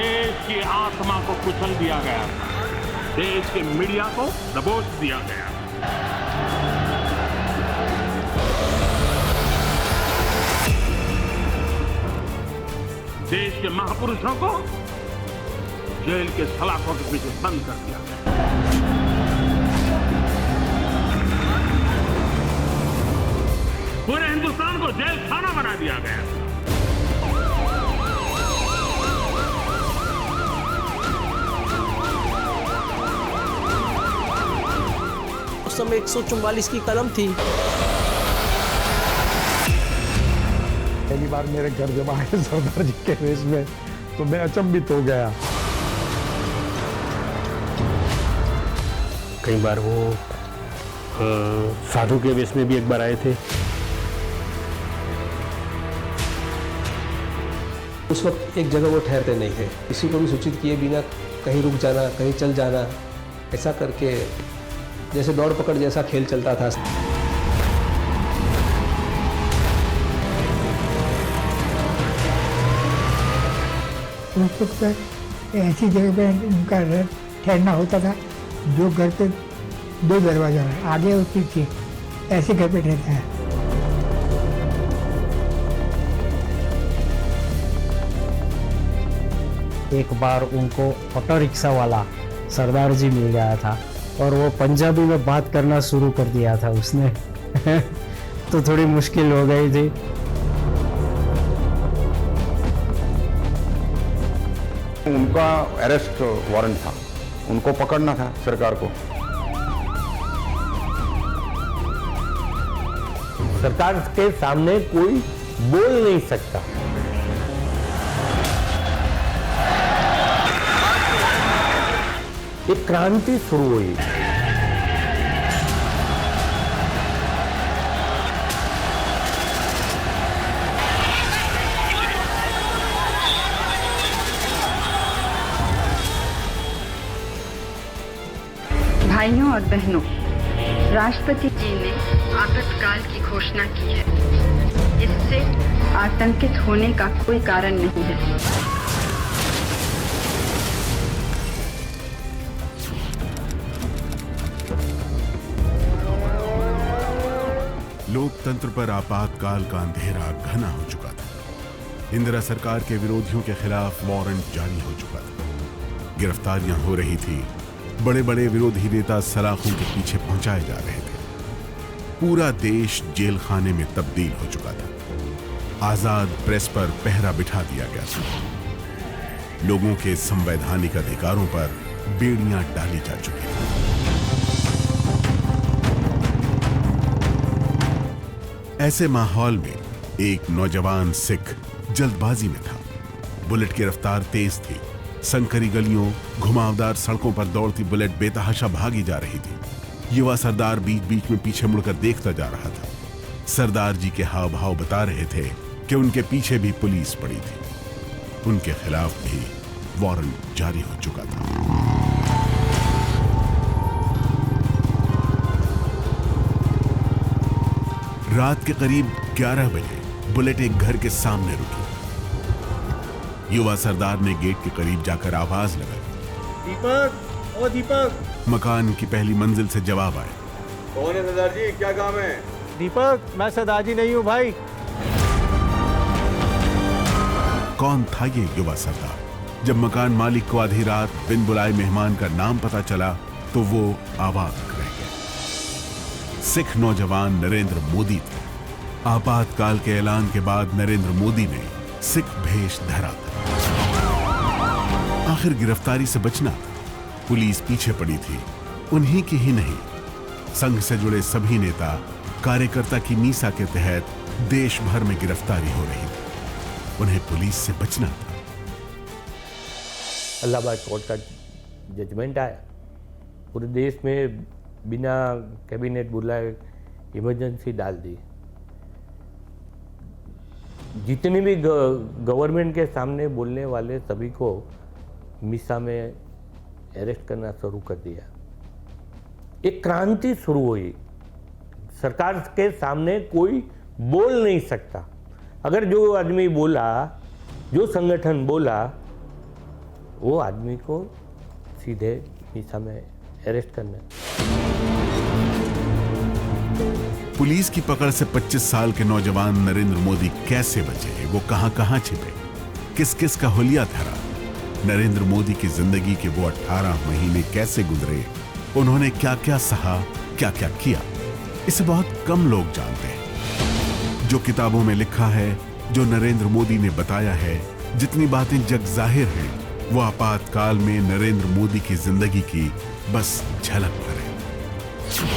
देश की आत्मा को कुचल दिया गया था, देश के मीडिया को दबोच दिया गया। देश के महापुरुषों को जेल के सलाखों के पीछे बंद कर दिया गया। पूरे हिंदुस्तान को जेल खाना बना दिया गया। उस समय 144 की कलम थी। पहली बार मेरे घर जब आए सरदार जी के वेश में तो मैं अचंभित हो गया। कई बार वो साधु के वेश में भी एक बार आए थे। उस वक्त एक जगह वो ठहरते नहीं थे, किसी को भी सूचित किए बिना कहीं रुक जाना, कहीं चल जाना, ऐसा करके जैसे दौड़ पकड़ जैसा खेल चलता था। उस वक्त ऐसी जगह पे उनका ठहरना होता था जो घर पे 2 दरवाजा है, आगे और पीछे, ऐसे घर पे ठहरता है। एक बार उनको ऑटो रिक्शा वाला सरदार जी मिल गया था और वो पंजाबी में बात करना शुरू कर दिया था उसने तो थोड़ी मुश्किल हो गई थी। उनका अरेस्ट वारंट था, उनको पकड़ना था सरकार को। सरकार के सामने कोई बोल नहीं सकता। एक क्रांति शुरू हुई। भाइयों और बहनों, राष्ट्रपति जी ने आपातकाल की घोषणा की है। इससे आतंकित होने का कोई कारण नहीं है। लोकतंत्र पर आपातकाल का अंधेरा घना हो चुका था। इंदिरा सरकार के विरोधियों के खिलाफ वारंट जारी हो चुका था। गिरफ्तारियां हो रही थी। बड़े बड़े विरोधी नेता सलाखों के पीछे पहुंचाए जा रहे थे। पूरा देश जेल खाने में तब्दील हो चुका था। आजाद प्रेस पर पहरा बिठा दिया गया था। लोगों के संवैधानिक अधिकारों पर बेड़ियां डाली जा चुकी थी। ऐसे माहौल में एक नौजवान सिख जल्दबाजी में था। बुलेट की रफ्तार तेज थी। संकरी गलियों, घुमावदार सड़कों पर दौड़ती बुलेट बेतहाशा भागी जा रही थी। युवा सरदार बीच बीच में पीछे मुड़कर देखता जा रहा था। सरदार जी के हाव भाव बता रहे थे कि उनके पीछे भी पुलिस पड़ी थी। उनके खिलाफ भी वारंट जारी हो चुका था। रात के करीब 11 बजे बुलेट एक घर के सामने रुकी। युवा सरदार ने गेट के करीब जाकर आवाज लगाई। दीपक, ओ दीपक। मकान की पहली मंजिल से जवाब आया। कौन है सरदार जी, क्या काम है? दीपक, मैं सरदार जी नहीं हूँ भाई। कौन था ये युवा सरदार? जब मकान मालिक को आधी रात बिन बुलाए मेहमान का नाम पता चला तो वो आवाज रह गया। सिख नौजवान नरेंद्र मोदी थे। आपातकाल के ऐलान के बाद नरेंद्र मोदी ने सिख भेष धरा था। आखिर गिरफ्तारी से बचना था। पुलिस पीछे पड़ी थी। उन्हीं की ही नहीं, संघ से जुड़े सभी नेता कार्यकर्ता की मीसा के तहत देश भर में गिरफ्तारी हो रही थी। उन्हें पुलिस से बचना था। इलाहाबाद कोर्ट का जजमेंट आया। पूरे देश में बिना कैबिनेट बुलाए इमरजेंसी डाल दी। जितने भी गवर्नमेंट के सामने बोलने वाले सभी को मिसा में अरेस्ट करना शुरू कर दिया। एक क्रांति शुरू हुई। सरकार के सामने कोई बोल नहीं सकता। अगर जो आदमी बोला, जो संगठन बोला, वो आदमी को सीधे मीसा में अरेस्ट करना है। पुलिस की पकड़ से 25 साल के नौजवान नरेंद्र मोदी कैसे बचे, वो कहां छिपे, किस किस का हुलिया धरा, नरेंद्र मोदी की जिंदगी के वो 18 महीने कैसे गुजरे, उन्होंने क्या क्या सहा, क्या क्या किया, इसे बहुत कम लोग जानते हैं। जो किताबों में लिखा है, जो नरेंद्र मोदी ने बताया है, जितनी बातें जग जाहिर हैं, वो आपातकाल में नरेंद्र मोदी की जिंदगी की बस झलक भर है।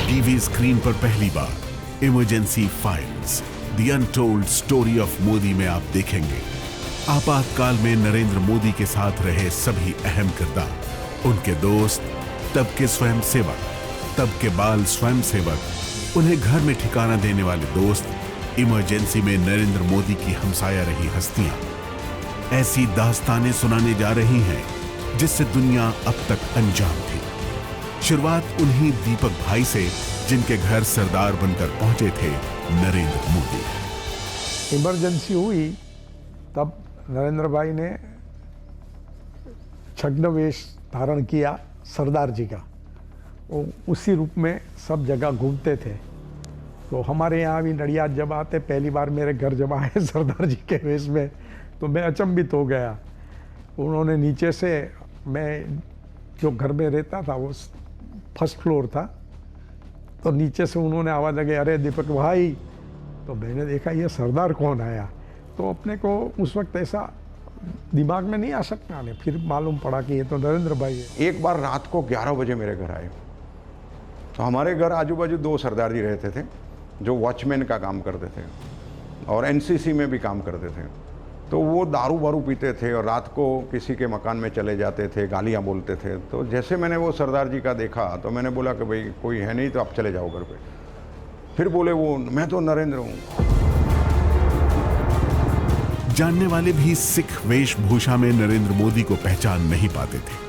टीवी स्क्रीन पर पहली बार emergency files, the untold story of Modi में आप देखेंगे आपातकाल में नरेंद्र मोदी के साथ रहे सभी अहम किरदार, उनके दोस्त, तब के स्वयंसेवक, तब के बाल स्वयंसेवक, उन्हें घर में ठिकाना देने वाले दोस्त, इमरजेंसी में नरेंद्र मोदी की हमसाया रही हस्तियां। ऐसी दास्तानें सुनाने जा रही हैं जिससे दुनिया अब तक अनजान थी। शुरुआत उन्हीं दीपक भाई से जिनके घर सरदार बनकर पहुंचे थे नरेंद्र मोदी। इमरजेंसी हुई तब नरेंद्र भाई ने छद्म वेश धारण किया सरदार जी का, वो उसी रूप में सब जगह घूमते थे। तो हमारे यहाँ भी नडियाद जब आते, पहली बार मेरे घर जब आए सरदार जी के वेश में, तो मैं अचंभित हो गया। उन्होंने नीचे से, मैं जो घर में रहता था वो फर्स्ट फ्लोर था, तो नीचे से उन्होंने आवाज़ लगे, अरे दीपक भाई। तो मैंने देखा ये सरदार कौन आया, तो अपने को उस वक्त ऐसा दिमाग में नहीं आ सकता ने, फिर मालूम पड़ा कि ये तो नरेंद्र भाई है। एक बार रात को 11 बजे मेरे घर आए, तो हमारे घर आजू बाजू 2 सरदार जी रहते थे जो वॉचमैन का काम करते थे और एनसीसी में भी काम करते थे। तो वो दारू वारू पीते थे और रात को किसी के मकान में चले जाते थे, गालियाँ बोलते थे। तो जैसे मैंने वो सरदार जी का देखा तो मैंने बोला कि भाई कोई है नहीं तो आप चले जाओ घर पे। फिर बोले वो, मैं तो नरेंद्र हूँ। जानने वाले भी सिख वेशभूषा में नरेंद्र मोदी को पहचान नहीं पाते थे।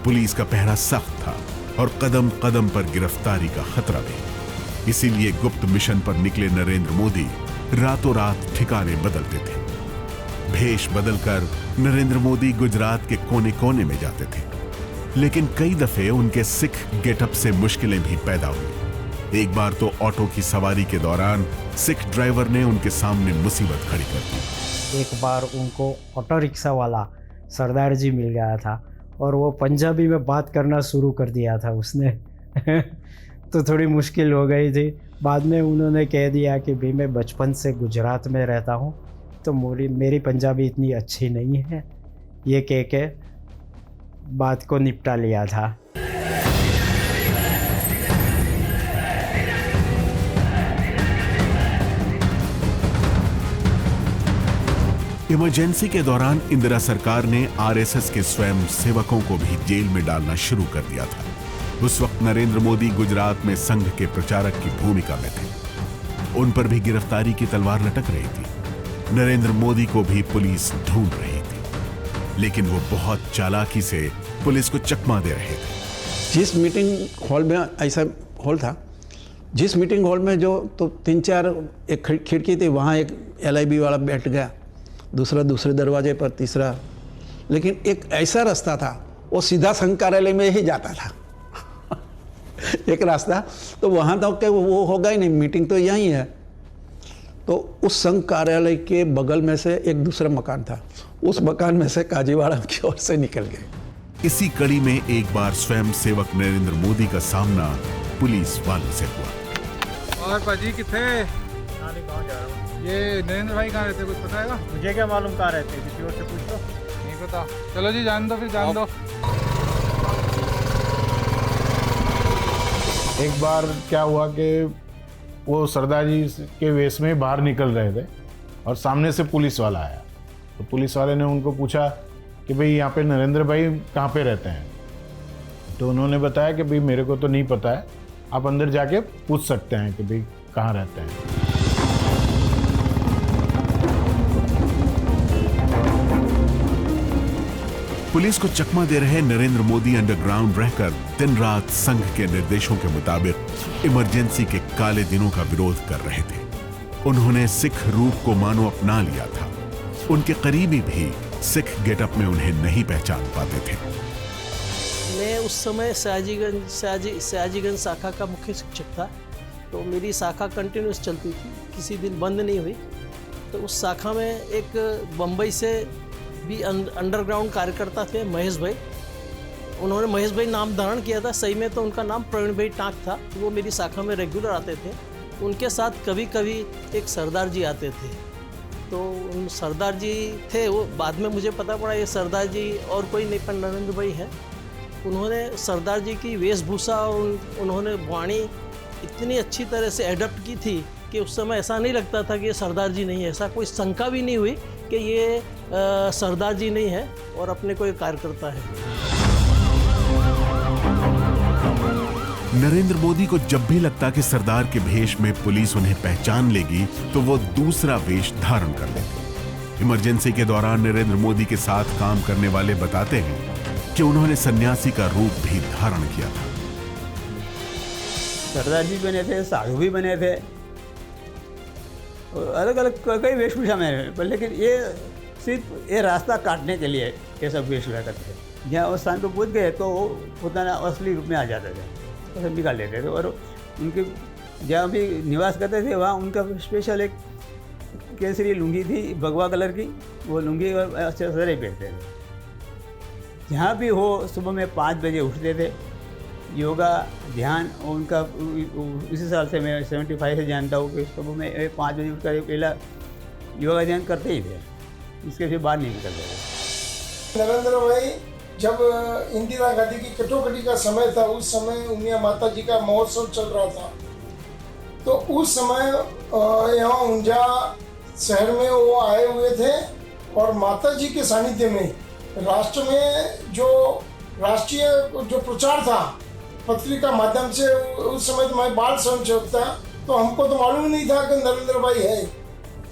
पुलिस का पहरा सख्त था और कदम कदम पर गिरफ्तारी का खतरा भी। इसीलिए गुप्त मिशन पर निकले नरेंद्र मोदी रातों रात ठिकाने बदलते थे। भेष बदलकर नरेंद्र मोदी गुजरात के कोने कोने में जाते थे, लेकिन कई दफे उनके सिख गेटअप से मुश्किलें भी पैदा हुई। एक बार तो ऑटो की सवारी के दौरान सिख ड्राइवर ने उनके सामने मुसीबत खड़ी कर दी। एक बार उनको ऑटो रिक्शा वाला सरदार जी मिल गया था और वो पंजाबी में बात करना शुरू कर दिया था उसने तो थोड़ी मुश्किल हो गई थी। बाद में उन्होंने कह दिया कि भाई मैं बचपन से गुजरात में रहता हूँ, तो मेरी पंजाबी इतनी अच्छी नहीं है, ये कह के बात को निपटा लिया था। इमरजेंसी के दौरान इंदिरा सरकार ने आरएसएस के स्वयं सेवकों को भी जेल में डालना शुरू कर दिया था। उस वक्त नरेंद्र मोदी गुजरात में संघ के प्रचारक की भूमिका में थे। उन पर भी गिरफ्तारी की तलवार लटक रही थी। नरेंद्र मोदी को भी पुलिस ढूंढ रही थी, लेकिन वो बहुत चालाकी से पुलिस को चकमा दे रहे थे। जिस मीटिंग हॉल में, ऐसा हॉल था, जिस मीटिंग हॉल में जो तो 3-4 एक खिड़की थी, वहाँ एक LIB वाला बैठ गया, दूसरा दूसरे दरवाजे पर, तीसरा। लेकिन एक ऐसा रास्ता था वो सीधा संघ कार्यालय में ही जाता था एक रास्ता, तो वहाँ तक के वो होगा ही नहीं, मीटिंग तो यहीं है। तो उस संघ कार्यालय के बगल में से एक दूसरा मकान था, उस मकान में से काजीवाड़ा की ओर से निकल गए। इसी कड़ी में एक बार स्वयं सेवक नरेंद्र मोदी का सामना पुलिस वालों से हुआ। और पाजी किथे? ये नरेंद्र भाई कहाँ रहते, कुछ पता है? मुझे क्या मालूम कहाँ रहते, किसी और से पूछ लो। नहीं पता। चलो जी जान दो, फिर जान दो। एक बार क्या हुआ कि वो सरदार जी के वेश में बाहर निकल रहे थे और सामने से पुलिस वाला आया। तो पुलिस वाले ने उनको पूछा कि भाई यहाँ पे नरेंद्र भाई कहाँ पे रहते हैं। तो उन्होंने बताया कि भाई मेरे को तो नहीं पता है, आप अंदर जाके पूछ सकते हैं कि भाई कहाँ रहते हैं। पुलिस को चकमा दे रहे नरेंद्र मोदी अंडरग्राउंड रहकर दिन रात संघ के निर्देशों के मुताबिक इमरजेंसी के काले दिनों का विरोध कर रहे थे। उन्होंने सिख रूप को मानो अपना लिया था। उनके करीबी भी सिख गेटअप में उन्हें नहीं पहचान पाते थे। मैं उस समय सयाजीगंज शाखा का मुख्य शिक्षक था, तो मेरी शाखा कंटिन्यूस चलती थी, किसी दिन बंद नहीं हुई। तो उस शाखा में एक बम्बई से भी अंडरग्राउंड कार्यकर्ता थे, महेश भाई। उन्होंने महेश भाई नाम धारण किया था, सही में तो उनका नाम प्रवीण भाई टाँक था। वो मेरी शाखा में रेगुलर आते थे। उनके साथ कभी कभी एक सरदार जी आते थे। तो उन सरदार जी थे, वो बाद में मुझे पता पड़ा ये सरदार जी और कोई नहीं पर नरेंद्र भाई है। उन्होंने सरदार जी की वेशभूषा और उन्होंने वाणी इतनी अच्छी तरह से एडप्ट की थी कि उस समय ऐसा नहीं लगता था कि ये सरदार जी नहीं है। ऐसा कोई शंका भी नहीं हुई कि ये सरदार जी नहीं है और अपने कोई कार्यकर्ता है। नरेंद्र मोदी को जब भी लगता कि सरदार के भेष में पुलिस उन्हें पहचान लेगी तो वो दूसरा वेश धारण कर लेते। इमरजेंसी के दौरान नरेंद्र मोदी के साथ काम करने वाले बताते हैं कि उन्होंने सन्यासी का रूप भी धारण किया था। सरदार जी बने थे, साधु भी बने थे, अलग अलग कई वेशभूषा में, पर लेकिन ये सिर्फ ये रास्ता काटने के लिए ये सब वेशभूषा करते थे। जहाँ उस स्थान पर पहुँच गए तो वो अपना असली रूप में आ जाते थे, तो सब निकाल लेते थे। और उनके जहाँ भी निवास करते थे वहाँ उनका स्पेशल एक केसरी लुंगी थी, भगवा कलर की, वो लुंगी और अच्छे सरे पहनते थे। जहाँ भी हो सुबह में 5 बजे उठते थे। योगा ध्यान उनका इसी साल से मैं 75 से जानता हूँ कि सुबह में 5 बजे उठकर पहला योगा ध्यान करते ही थे, उसके फिर बाहर नहीं निकलते थे। नरेंद्र भाई जब इंदिरा गांधी की कटोकटी का समय था, उस समय उमिया माता जी का महोत्सव चल रहा था, तो उस समय यहाँ ऊंझा शहर में वो आए हुए थे और माता जी के सानिध्य में राष्ट्र में जो राष्ट्रीय जो प्रचार था पत्रिका माध्यम से, उस समय तो मैं बाल स्वयंसेवक था, तो हमको तो मालूम नहीं था कि नरेंद्र भाई है।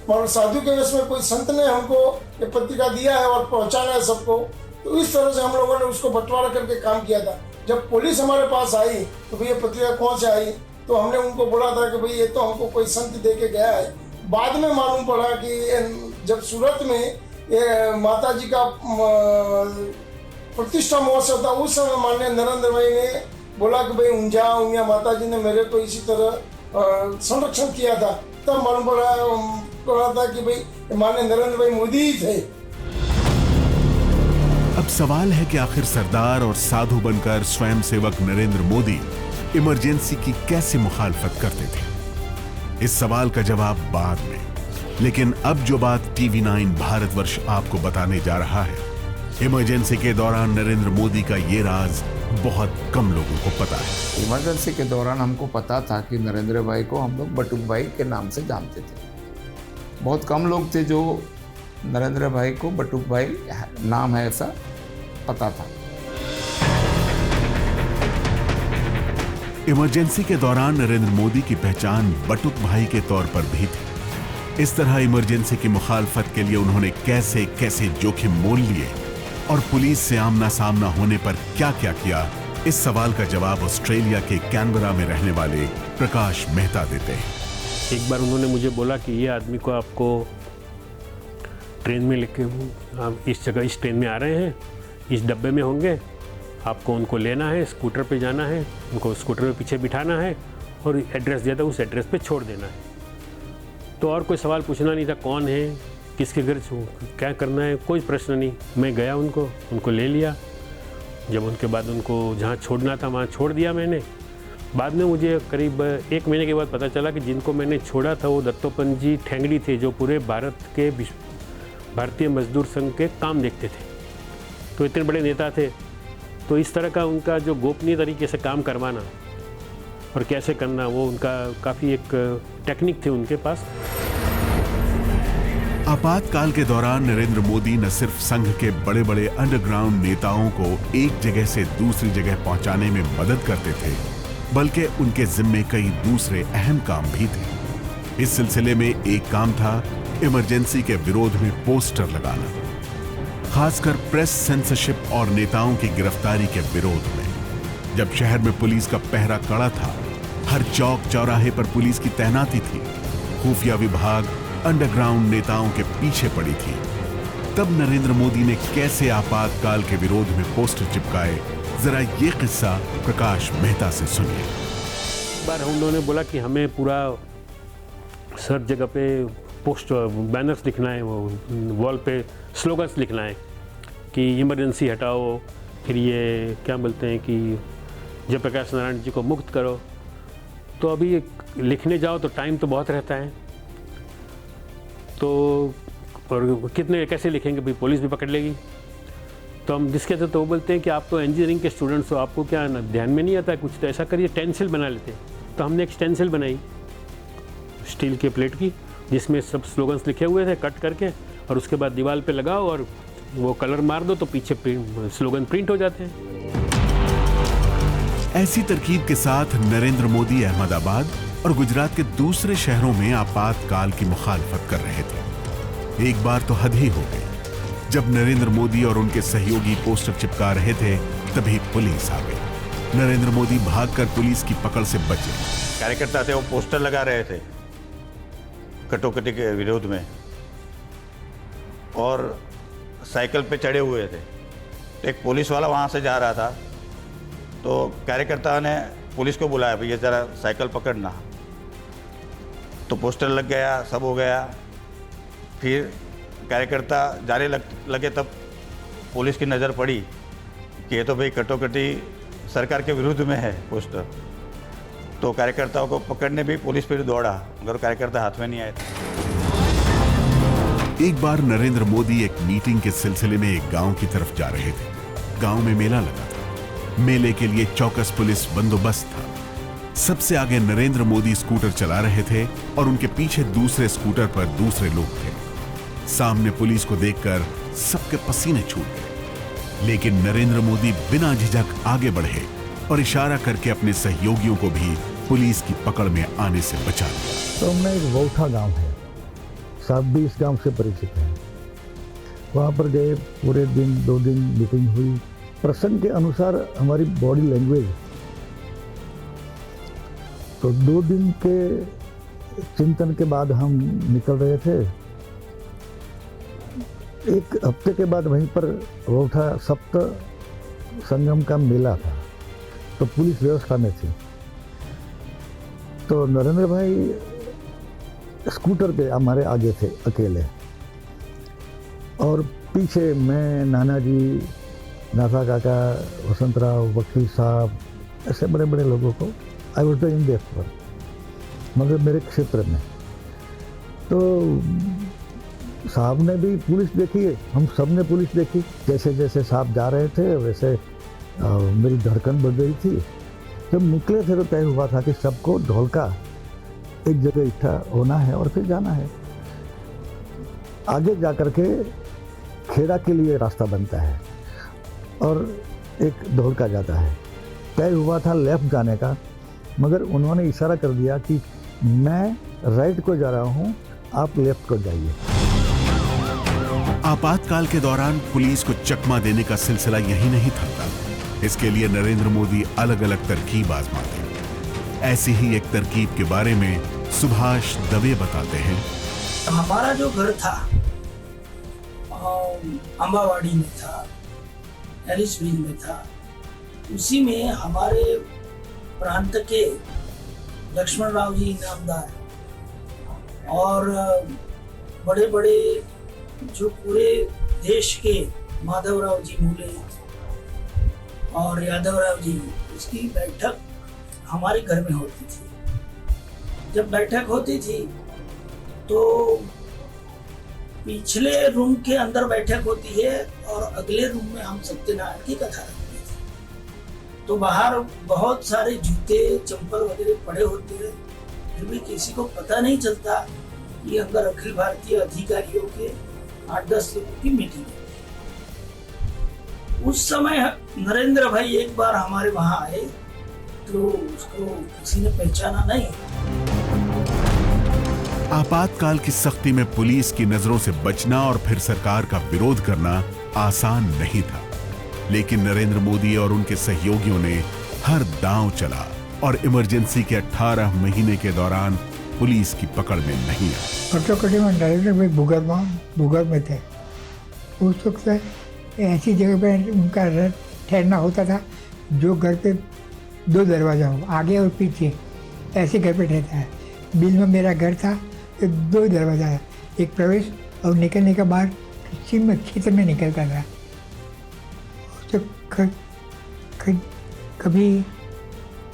और साधु के वेश में कोई संत ने हमको ये पत्रिका दिया है और पहुंचाना है सबको, तो इस तरह से हम लोगों ने उसको बंटवारा करके काम किया था। जब पुलिस हमारे पास आई तो भैया पत्रिका कौन से आई, तो हमने उनको बोला था कि भाई ये तो हमको कोई संत दे के गया है। बाद में मालूम पड़ा कि जब सूरत में ये माता जी का प्रतिष्ठा महोत्सव था, उस समय माननीय नरेंद्र भाई ने बोला कि भाई उमिया माता जी ने मेरे को इसी तरह संरक्षण किया था। तब मालूम पड़ा था कि भाई माननीय नरेंद्र भाई मोदी ही थे। अब सवाल है कि आखिर सरदार और साधु बनकर स्वयंसेवक नरेंद्र मोदी इमरजेंसी की कैसे मुखालफत करते थे। इस सवाल का जवाब बाद में, लेकिन अब जो बात TV9 भारतवर्ष आपको बताने जा रहा है, इमरजेंसी के दौरान नरेंद्र मोदी का ये राज बहुत कम लोगों को पता है। इमरजेंसी के दौरान हमको पता था कि नरेंद्र भाई को हम लोग बटुक भाई के नाम से जानते थे। बहुत कम लोग थे जो नरेंद्र भाई को बटुक भाई नाम है ऐसा पता था। इमरजेंसी के दौरान नरेंद्र मोदी की पहचान बटुक भाई के तौर पर भी थी। इस तरह इमरजेंसी की मुखालफत के लिए उन्होंने कैसे कैसे जोखिम मोल लिए और पुलिस से आमना सामना होने पर क्या क्या किया, इस सवाल का जवाब ऑस्ट्रेलिया के कैनबरा में रहने वाले प्रकाश मेहता देते हैं। एक बार उन्होंने मुझे बोला कि ये आदमी को आपको ट्रेन में लेके आप इस जगह इस ट्रेन में आ रहे हैं, इस डब्बे में होंगे, आपको उनको लेना है, स्कूटर पे जाना है, उनको स्कूटर पे पीछे बिठाना है और एड्रेस दिया था, उस एड्रेस पे छोड़ देना है। तो और कोई सवाल पूछना नहीं था, कौन है, किसके घर क्या करना है, कोई प्रश्न नहीं। मैं गया उनको ले लिया। जब उनके बाद उनको जहाँ छोड़ना था वहाँ छोड़ दिया मैंने। बाद में मुझे करीब 1 महीने के बाद पता चला कि जिनको मैंने छोड़ा था वो दत्तोपंत जी ठेंगड़ी थे, जो पूरे भारत के भारतीय मजदूर संघ के काम देखते थे। तो इतने बड़े नेता थे, तो इस तरह का उनका जो गोपनीय तरीके से काम करवाना और कैसे करना, वो उनका काफ़ी एक टेक्निक थे उनके पास। आपातकाल के दौरान नरेंद्र मोदी न सिर्फ संघ के बड़े बड़े अंडरग्राउंड नेताओं को एक जगह से दूसरी जगह पहुंचाने में मदद करते थे, बल्कि उनके जिम्मे कई दूसरे अहम काम भी थे। इस सिलसिले में एक काम था इमरजेंसी के विरोध में पोस्टर लगाना, खासकर प्रेस सेंसरशिप और नेताओं की गिरफ्तारी के विरोध में। जब शहर में पुलिस का पहरा कड़ा था, हर चौक चौराहे पर पुलिस की तैनाती थी, खुफिया विभाग अंडरग्राउंड नेताओं के पीछे पड़ी थी। तब नरेंद्र मोदी ने कैसे आपातकाल के विरोध में पोस्टर चिपकाए, जरा ये किस्सा प्रकाश मेहता से सुनिए। एक बार उन्होंने बोला कि हमें पूरा सब जगह पे पोस्टर बैनर्स लिखना है, वो वॉल पे स्लोगन्स लिखना है कि इमरजेंसी हटाओ, फिर ये क्या बोलते हैं कि जयप्रकाश नारायण जी को मुक्त करो। तो अभी लिखने जाओ तो टाइम तो बहुत रहता है, तो और कितने कैसे लिखेंगे, भाई पुलिस भी पकड़ लेगी। तो हम जिसके थे तो वो बोलते हैं कि आप तो इंजीनियरिंग के स्टूडेंट्स हो, आपको क्या ध्यान में नहीं आता है कुछ, तो ऐसा करिए स्टेंसिल बना लेते। तो हमने एक स्टेंसिल बनाई स्टील के प्लेट की, जिसमें सब स्लोगन्स लिखे हुए थे कट करके, और उसके बाद दीवार पे लगाओ और वो कलर मार दो तो पीछे स्लोगन प्रिंट हो जाते हैं। ऐसी तरकीब के साथ नरेंद्र मोदी अहमदाबाद और गुजरात के दूसरे शहरों में आपातकाल की मुखालफत कर रहे थे। एक बार तो हद ही हो गई। जब नरेंद्र मोदी और उनके सहयोगी पोस्टर चिपका रहे थे, तभी पुलिस आ गई। नरेंद्र मोदी भागकर पुलिस की पकड़ से बचे। कार्यकर्ता थे, वो पोस्टर लगा रहे थे कटोकटी के विरोध में, और साइकिल पे चढ़े हुए थे। एक पुलिस वाला वहाँ से जा रहा था, तो कार्यकर्ता ने पुलिस को बुलाया, भैया ज़रा साइकिल पकड़ना। तो पोस्टर लग गया, सब हो गया। फिर कार्यकर्ता जाने लगे, तब पुलिस की नज़र पड़ी कि ये तो भाई कटोकटी सरकार के विरुद्ध में है पोस्टर। तो कार्यकर्ताओं को पकड़ने भी पुलिस फिर दौड़ा, मगर कार्यकर्ता हाथ में नहीं आए थे। एक बार नरेंद्र मोदी एक मीटिंग के सिलसिले में एक गांव की तरफ जा रहे थे। गांव में मेला लगा था। मेले के लिए चौकस पुलिस बंदोबस्त था। सबसे आगे नरेंद्र मोदी स्कूटर चला रहे थे और उनके पीछे दूसरे स्कूटर पर दूसरे लोग थे। सामने पुलिस को देखकर सबके पसीने छूट गए, लेकिन नरेंद्र मोदी बिना झिझक आगे बढ़े और इशारा करके अपने सहयोगियों को भी पुलिस की पकड़ में आने से बचा लिया। तो मैं एक वौठा गांव है, सब भी इस गांव से परिचित हैं। वहाँ पर गए, पूरे दिन 2 दिन मीटिंग हुई। प्रसंग के अनुसार हमारी बॉडी लैंग्वेज, तो 2 दिन के चिंतन के बाद हम निकल रहे थे। 1 हफ्ते के बाद वहीं पर वौठा सप्त संगम का मेला था, तो पुलिस व्यवस्था में थी। तो नरेंद्र भाई स्कूटर पे हमारे आगे थे अकेले, और पीछे मैं, नाना जी, नाथा काका, वसंतराव, वकील साहब, ऐसे बड़े बड़े लोगों को, I was the in death पर, मतलब मेरे क्षेत्र में। तो साहब ने भी पुलिस देखी, हम सब ने पुलिस देखी। जैसे जैसे साहब जा रहे थे वैसे मेरी धड़कन बढ़ गई थी। जब निकले थे तो तय हुआ था कि सबको ढोलका एक जगह इकट्ठा होना है और फिर जाना है। आगे जाकर के खेड़ा के लिए रास्ता बनता है और एक ढोलका जाता है। तय हुआ था लेफ्ट जाने का, मगर उन्होंने इशारा कर दिया कि मैं राइट को जा रहा हूँ, आप लेफ्ट को जाइए। आपातकाल के दौरान पुलिस को चकमा देने का सिलसिला यही नहीं थमता। इसके लिए नरेंद्र मोदी अलग अलग तरकीब आजमाते। ऐसी ही एक तरकीब के बारे में सुभाष दवे बताते हैं। हमारा जो घर था अम्बावाड़ी में था, एलिस ब्रिज में था, उसी में हमारे प्रांत के लक्ष्मण राव जी इनामदार और बड़े बड़े जो पूरे देश के माधवराव जी मूले और यादवराव जी, इसकी बैठक हमारे घर में होती थी। जब बैठक होती थी तो पिछले रूम के अंदर बैठक होती है और अगले रूम में हम सत्यनारायण की कथा रखते थे। तो बाहर बहुत सारे जूते चंपल वगैरह पड़े होते हैं, फिर भी किसी को पता नहीं चलता कि अंदर अखिल भारतीय अधिकारियों के 8-10 लोगों की मीटिंग है। उस समय नरेंद्र भाई एक बार हमारे वहां आए तो उसको किसी ने पहचाना नहीं। आपातकाल की सख्ती में पुलिस की नजरों से बचना और फिर सरकार का विरोध करना आसान नहीं था, लेकिन नरेंद्र मोदी और उनके सहयोगियों ने हर दांव चला और इमरजेंसी के 18 महीने के दौरान पुलिस की पकड़ में नहीं आए। कटोकटी में नरेंद्र भाई भूगर्भ में थे उस वक्त ऐसी जगह पर उनका ठहरना होता था जो घर पे 2 दरवाज़ा हो, आगे और पीछे, ऐसे घर पे ठहरता है। बिल में मेरा घर था तो 2 दरवाज़ा है, एक प्रवेश और निकलने का बाहर सीमा क्षेत्र में निकलता था। तो कभी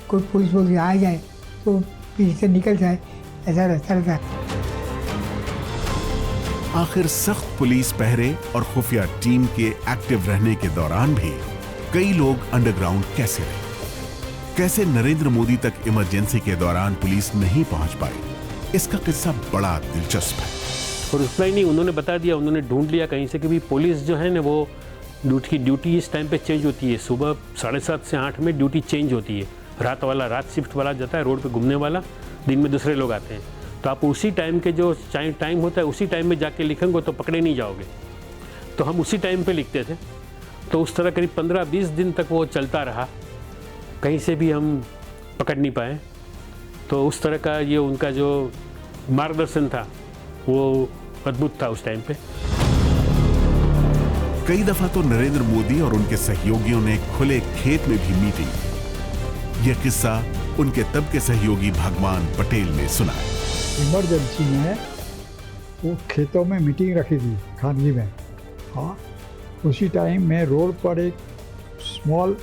कोई पुलिस वुलिस आ जाए तो पीछे से निकल जाए, ऐसा रास्ता रहता। आखिर सख्त पुलिस पहरे और खुफिया टीम के एक्टिव रहने के दौरान भी कई लोग अंडरग्राउंड कैसे रहे? कैसे नरेंद्र मोदी तक इमरजेंसी के दौरान पुलिस नहीं पहुंच पाई? इसका किस्सा बड़ा दिलचस्प है। और रिप्लाई नहीं, उन्होंने बता दिया, उन्होंने ढूंढ लिया कहीं से कि भी पुलिस जो है ना वो ड्यूटी इस टाइम पे चेंज होती है। सुबह 7:30 से 8 में ड्यूटी चेंज होती है। रात शिफ्ट वाला जाता है रोड पे घूमने वाला, दिन में दूसरे लोग आते हैं। तो आप उसी टाइम के जो टाइम होता है उसी टाइम में जाके लिखेंगे तो पकड़े नहीं जाओगे। तो हम उसी टाइम पे लिखते थे। तो उस तरह करीब 15-20 दिन तक वो चलता रहा, कहीं से भी हम पकड़ नहीं पाए। तो उस तरह का ये उनका जो मार्गदर्शन था वो अद्भुत था उस टाइम पे। कई दफा तो नरेंद्र मोदी और उनके सहयोगियों ने खुले खेत में भी मीटिंग की। यह किस्सा उनके तब के सहयोगी भगवान पटेल ने सुना। इमरजेंसी में वो खेतों में मीटिंग रखी थी खानगी में। हाँ, उसी टाइम में रोड पर एक स्मॉल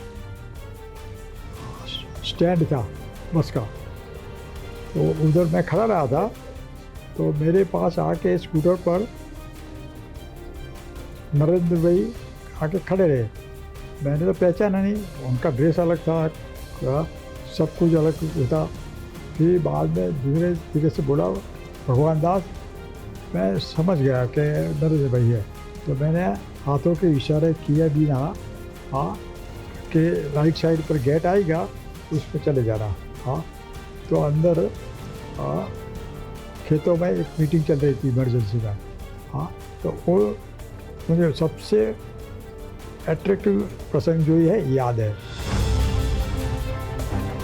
स्टैंड था बस का, तो उधर मैं खड़ा रहा था। तो मेरे पास आके स्कूटर पर नरेंद्र भाई आके खड़े रहे। मैंने तो पहचाना नहीं, उनका ड्रेस अलग था, सब कुछ अलग होता। फिर बाद में धीरे धीरे से बोला भगवान दास, मैं समझ गया कि नरेंद्र भाई है। तो मैंने हाथों के इशारे किए बिना हाँ कि राइट साइड पर गेट आएगा उस पर चले जाना। हाँ, तो अंदर खेतों में एक मीटिंग चल रही थी इमरजेंसी में। हाँ, तो वो मुझे सबसे अट्रैक्टिव प्रसंग जो है याद है।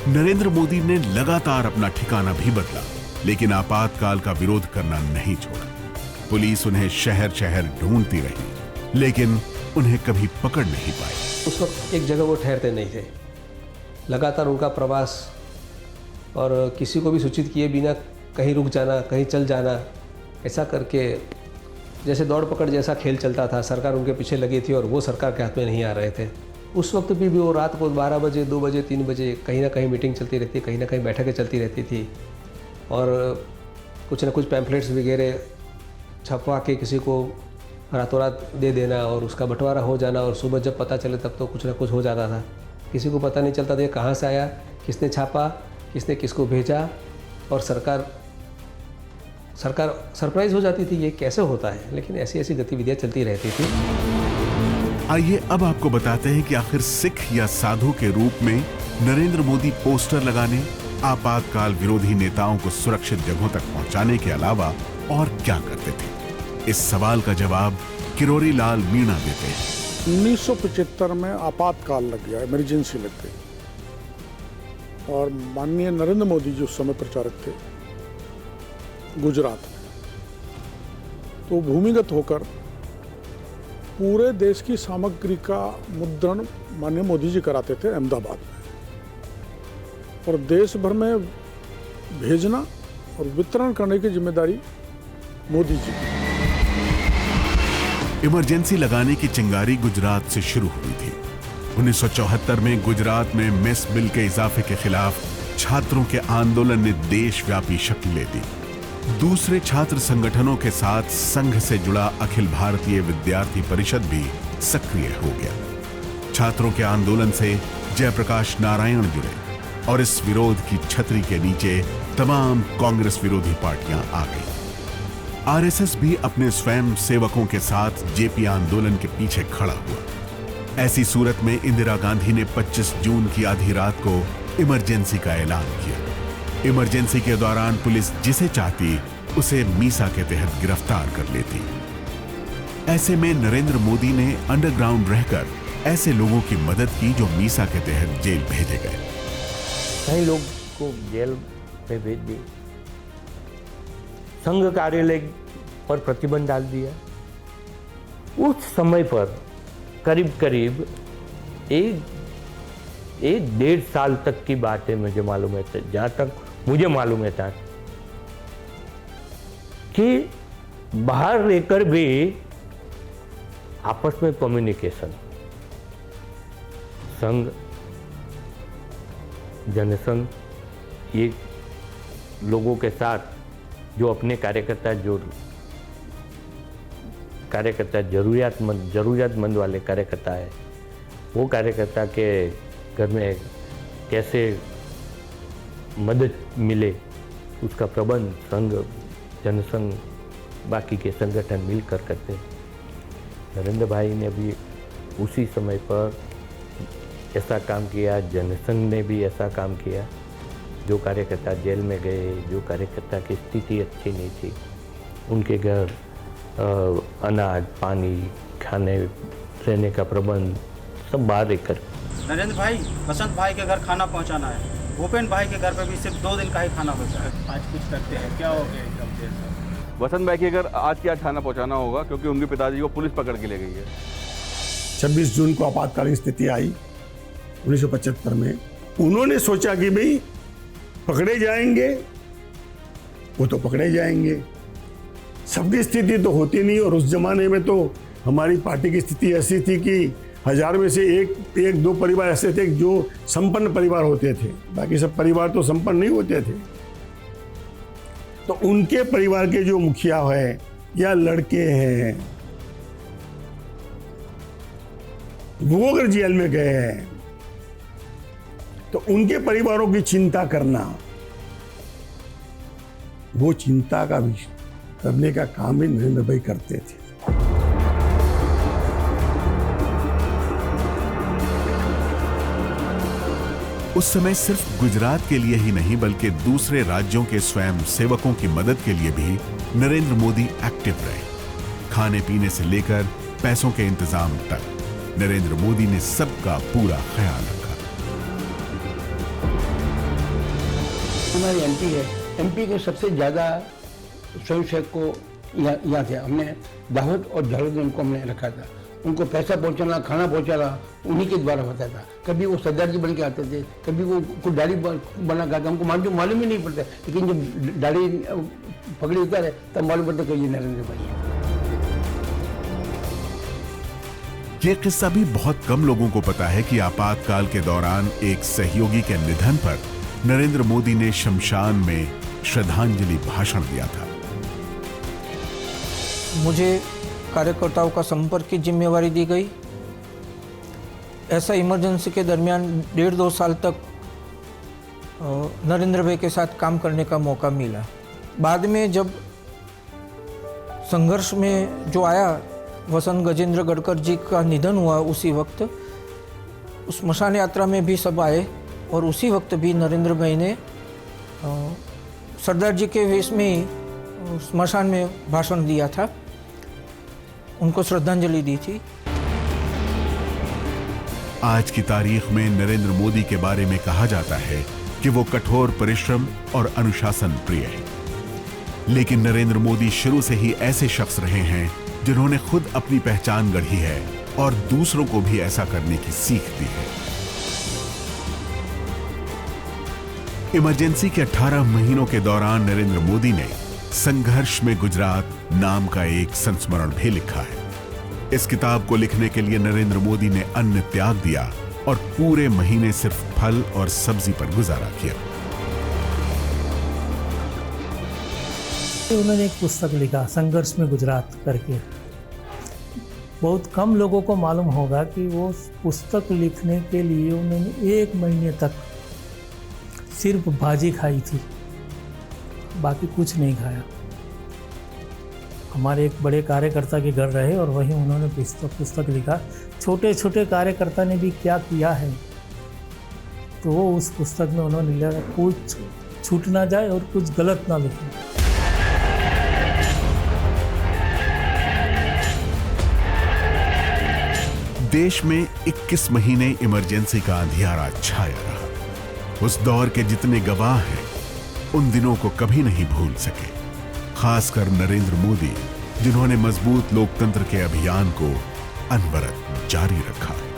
नरेंद्र मोदी ने लगातार अपना ठिकाना भी बदला, लेकिन आपातकाल का विरोध करना नहीं छोड़ा। पुलिस उन्हें शहर शहर ढूंढती रही, लेकिन उन्हें कभी पकड़ नहीं पाई। उस वक्त एक जगह वो ठहरते नहीं थे। लगातार उनका प्रवास और किसी को भी सूचित किए बिना कहीं रुक जाना, कहीं चल जाना, ऐसा करके जैसे दौड़ पकड़ जैसा खेल चलता था। सरकार उनके पीछे लगी थी और वो सरकार के हाथ में नहीं आ रहे थे। उस वक्त भी वो रात को 12 बजे, 2 बजे, 3 बजे कहीं ना कहीं मीटिंग चलती रहती, कहीं ना कहीं बैठकें चलती रहती थी। और कुछ ना कुछ पैम्फलेट्स वगैरह छपवा के किसी को रातों रात दे देना और उसका बंटवारा हो जाना। और सुबह जब पता चले तब तो कुछ ना कुछ हो जाता था। किसी को पता नहीं चलता था कहाँ से आया, किसने छापा, किसने किसको भेजा। और सरकार सरप्राइज हो जाती थी ये कैसे होता है। लेकिन ऐसी ऐसी गतिविधियाँ चलती रहती थी। आइए अब आपको बताते हैं कि आखिर सिख या साधु के रूप में नरेंद्र मोदी पोस्टर लगाने, आपातकाल विरोधी नेताओं को सुरक्षित जगहों तक पहुंचाने के अलावा और क्या करते थे। इस सवाल का जवाब किरोरी लाल मीणा देते हैं। 1975 में आपातकाल लग गया, इमरजेंसी लग गई। और माननीय नरेंद्र मोदी जो समय प्रचारक थे गुजरात में, तो भूमिगत होकर पूरे देश की सामग्री का मुद्रण माननीय मोदी जी कराते थे अहमदाबाद में। और देश भर में भेजना और वितरण करने की जिम्मेदारी मोदी जी की। इमरजेंसी लगाने की चिंगारी गुजरात से शुरू हुई थी। 1974 में गुजरात में मेस बिल के इजाफे के खिलाफ छात्रों के आंदोलन ने देशव्यापी शक्ल ले दी। दूसरे छात्र संगठनों के साथ संघ से जुड़ा अखिल भारतीय विद्यार्थी परिषद भी सक्रिय हो गया। छात्रों के आंदोलन से जयप्रकाश नारायण जुड़े और इस विरोध की छतरी के नीचे तमाम कांग्रेस विरोधी पार्टियां आ गई। आरएसएस भी अपने स्वयं सेवकों के साथ जेपी आंदोलन के पीछे खड़ा हुआ। ऐसी सूरत में इंदिरा गांधी ने 25 जून की आधी रात को इमरजेंसी का ऐलान किया। इमरजेंसी के दौरान पुलिस जिसे चाहती उसे मीसा के तहत गिरफ्तार कर लेती। ऐसे में नरेंद्र मोदी ने अंडरग्राउंड रहकर ऐसे लोगों की मदद की जो मीसा के तहत जेल भेजे गए। कई लोग को जेल में भेज दिए, संघ कार्यालय पर प्रतिबंध डाल दिया। उस समय पर करीब करीब एक 1.5 साल तक की बात है, मुझे मालूम है, जहाँ तक मुझे मालूम है था कि बाहर रहकर भी आपस में कम्युनिकेशन, संघ जनसंघ, ये लोगों के साथ जो अपने कार्यकर्ता जरूरियातमंद वाले कार्यकर्ता है, वो कार्यकर्ता के घर में कैसे मदद मिले, उसका प्रबंध संघ जनसंघ बाकी के संगठन मिलकर करते। नरेंद्र भाई ने भी उसी समय पर ऐसा काम किया, जनसंघ ने भी ऐसा काम किया। जो कार्यकर्ता जेल में गए, जो कार्यकर्ता की स्थिति अच्छी नहीं थी, उनके घर अनाज पानी खाने रहने का प्रबंध सब बाहर रहकर। नरेंद्र भाई बसंत भाई के घर खाना पहुंचाना है, भूपेन भाई के घर पे भी सिर्फ 2 दिन का ही खाना बचा है। आज कुछ करते हैं, क्या हो गया एकदम से? वसंत भाई के घर आज क्या खाना पहुंचाना होगा, क्योंकि उनके पिताजी को पुलिस पकड़ के ले गई है। 26 जून को आपातकालीन स्थिति आई 1975 में। उन्होंने सोचा कि भाई पकड़े जाएंगे, वो तो पकड़े जाएंगे, सबकी स्थिति तो होती नहीं। और उस जमाने में तो हमारी पार्टी की स्थिति ऐसी थी कि 1000 में से एक दो परिवार ऐसे थे जो संपन्न परिवार होते थे, बाकी सब परिवार तो संपन्न नहीं होते थे। तो उनके परिवार के जो मुखिया है या लड़के हैं, वो अगर जेल में गए हैं तो उनके परिवारों की चिंता करना, वो चिंता का भी करने का काम भी नरेंद्र भाई करते थे। उस समय सिर्फ गुजरात के लिए ही नहीं बल्कि दूसरे राज्यों के स्वयं सेवकों की मदद के लिए भी नरेंद्र मोदी एक्टिव रहे। खाने पीने से लेकर पैसों के इंतजाम तक नरेंद्र मोदी ने सबका पूरा ख्याल रखा। हमारे एमपी है, एमपी के सबसे ज्यादा स्वयंसेवक को यहाँ थे। हमने दाहोद और झालोद में उनको हमने रखा था। उनको पैसा पहुंचाना, खाना पहुंचाना उन्हीं के द्वारा होता था। कभी वो सरदार जी बन के आते थे, कभी वो कुछ दाढ़ी बना के आते, हमको मालूम ही नहीं पड़ता, लेकिन जब दाढ़ी पगड़ी उतारे तब मालूम पड़ता कि ये नरेंद्र भाई है। ये किस्सा भी बहुत कम लोगों को पता है कि आपातकाल के दौरान एक सहयोगी के निधन पर नरेंद्र मोदी ने शमशान में श्रद्धांजलि भाषण दिया था। मुझे कार्यकर्ताओं का संपर्क की जिम्मेवारी दी गई। ऐसा इमरजेंसी के दरमियान 1.5-2 साल तक नरेंद्र भाई के साथ काम करने का मौका मिला। बाद में जब संघर्ष में जो आया, वसंत गजेंद्र गडकर जी का निधन हुआ, उसी वक्त उस स्मशान यात्रा में भी सब आए और उसी वक्त भी नरेंद्र भाई ने सरदार जी के वेश में ही स्मशान में भाषण दिया था, उनको श्रद्धांजलि दी थी। आज की तारीख में नरेंद्र मोदी के बारे में कहा जाता है कि वो कठोर परिश्रम और अनुशासन प्रिय है। लेकिन नरेंद्र मोदी शुरू से ही ऐसे शख्स रहे हैं जिन्होंने खुद अपनी पहचान गढ़ी है और दूसरों को भी ऐसा करने की सीख दी है। इमरजेंसी के 18 महीनों के दौरान नरेंद्र मोदी ने संघर्ष में गुजरात नाम का एक संस्मरण भी लिखा है। इस किताब को लिखने के लिए नरेंद्र मोदी ने अन्न त्याग दिया और पूरे महीने सिर्फ फल और सब्जी पर गुजारा किया। उन्होंने एक पुस्तक लिखा संघर्ष में गुजरात करके। बहुत कम लोगों को मालूम होगा कि वो पुस्तक लिखने के लिए उन्होंने 1 महीने तक सिर्फ भाजी खाई थी, बाकी कुछ नहीं खाया। हमारे एक बड़े कार्यकर्ता के घर रहे और वहीं उन्होंने पुस्तक लिखा। छोटे छोटे कार्यकर्ता ने भी क्या किया है, तो वो उस पुस्तक में उन्होंने लिखा कुछ छूट ना जाए और कुछ गलत ना लिखे। देश में 21 महीने इमरजेंसी का अंधियारा छाया रहा। उस दौर के जितने गवाह हैं उन दिनों को कभी नहीं भूल सके, खासकर नरेंद्र मोदी जिन्होंने मजबूत लोकतंत्र के अभियान को अनवरत जारी रखा।